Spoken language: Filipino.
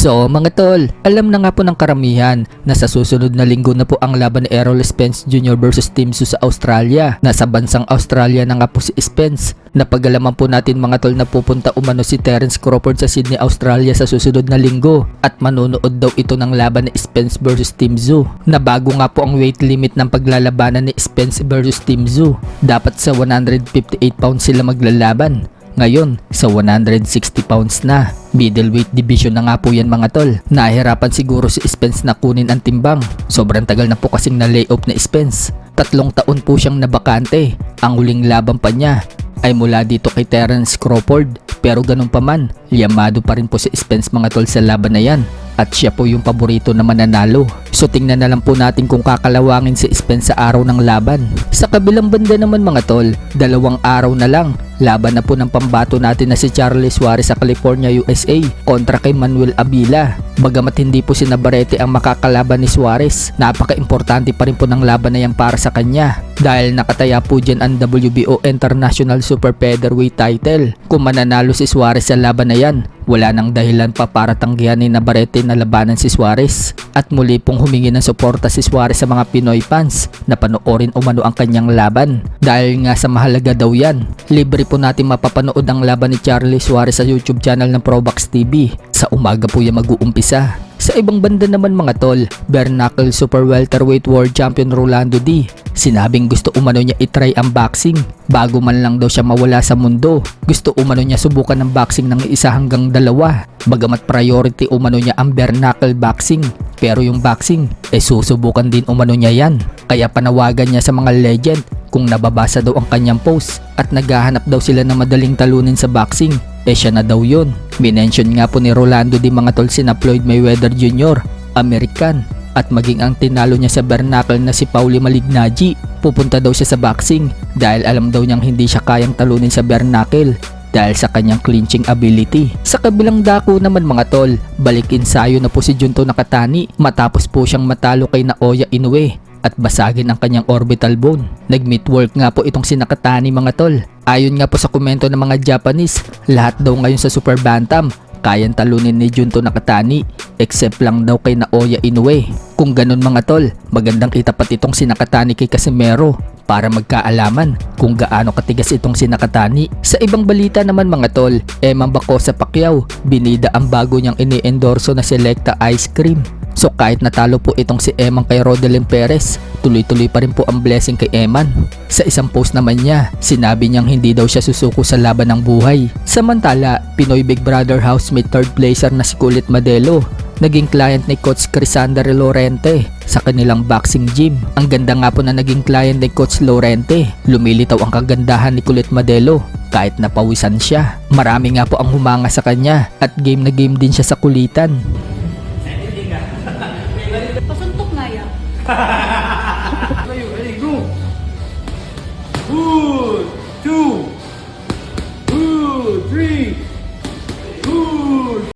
So mga tol, alam na nga po ng karamihan na sa susunod na linggo na po ang laban ni Errol Spence Jr. versus Tim Tszyu sa Australia. Nasa bansang Australia na nga po si Spence. Napagalaman po natin mga tol na pupunta umano si Terence Crawford sa Sydney, Australia sa susunod na linggo. At manonood daw ito ng laban ni Spence versus Tim Tszyu. Na bago nga po ang weight limit ng paglalabanan ni Spence versus Tim Tszyu. Dapat sa 158 pounds sila maglalaban. Ngayon, sa 160 pounds na. Middleweight division na nga po yan mga tol. Nahihirapan siguro si Spence na kunin ang timbang. Sobrang tagal na po kasing na-layoff na Spence. 3 taon po siyang nabakante. Ang huling laban pa niya ay mula dito kay Terence Crawford. Pero ganun pa man, liyamado pa rin po si Spence mga tol sa laban na yan. At siya po yung paborito na mananalo. So tingnan na lang po natin kung kakalawangin si Spence sa araw ng laban. Sa kabilang banda naman mga tol, 2 araw na lang. Laban na po ng pambato natin na si Charlie Suarez sa California, USA kontra kay Manuel Avila. Bagamat hindi po si Navarrete ang makakalaban ni Suarez, napaka-importante pa rin po ng laban na yan para sa kanya. Dahil nakataya po dyan ang WBO International Super Featherweight title. Kung mananalo si Suarez sa laban na yan, wala nang dahilan pa para tanggihan ni Navarrete na labanan si Suarez. At muli pong humingi ng suporta si Suarez sa mga Pinoy fans na panoorin umano ang kanyang laban. Dahil nga sa mahalaga daw yan, libre po natin mapapanood ang laban ni Charlie Suarez sa YouTube channel ng Probox TV. Sa umaga po yan mag-uumpisa. Sa ibang banda naman mga tol, bare knuckle super welterweight world champion Rolando D. Sinabing gusto umano niya itry ang boxing. Bago man lang daw siya mawala sa mundo, gusto umano niya subukan ng boxing ng 1 hanggang 2. Bagamat priority umano niya ang bare knuckle boxing. Pero yung boxing, susubukan din umano niya yan. Kaya panawagan niya sa mga legend kung nababasa daw ang kanyang post at naghahanap daw sila na madaling talunin sa boxing. Siya na daw yun. Minention nga po ni Rolando di mga tol sina Floyd Mayweather Jr., American, at maging ang tinalo niya sa bare knuckle na si Paulie Malignaggi. Pupunta daw siya sa boxing dahil alam daw niyang hindi siya kayang talunin sa bare knuckle dahil sa kanyang clinching ability. Sa kabilang dako naman mga tol, balik ensayo na po si Junto Nakatani matapos po siyang matalo kay Naoya Inoue at basagin ang kanyang orbital bone. Nag-meat work nga po itong si Nakatani mga tol. Ayon nga po sa komento ng mga Japanese, lahat daw ngayon sa Super Bantam kayang talunin ni Junto Nakatani except lang daw kay Naoya Inoue. Kung ganun mga tol, magandang itapat itong si Nakatani kay Casimero para magkaalaman kung gaano katigas itong si Nakatani. Sa ibang balita naman mga tol, Emang Bacosa Pacquiao, binida ang bago niyang ini-endorso na Selecta Ice Cream. So kahit natalo po itong si Eman kay Rodelyn Perez, tuloy-tuloy pa rin po ang blessing kay Eman. Sa isang post naman niya, sinabi niyang hindi daw siya susuko sa laban ng buhay. Samantala, Pinoy Big Brother housemate 3rd placer na si Kulit Madelo, naging client ni Coach Crisander Lorente sa kanilang boxing gym. Ang ganda nga po na naging client ni Coach Lorente. Lumilitaw ang kagandahan ni Kulit Madelo kahit napawisan siya. Marami nga po ang humanga sa kanya at game na game din siya sa kulitan. Pasuntok nga yan.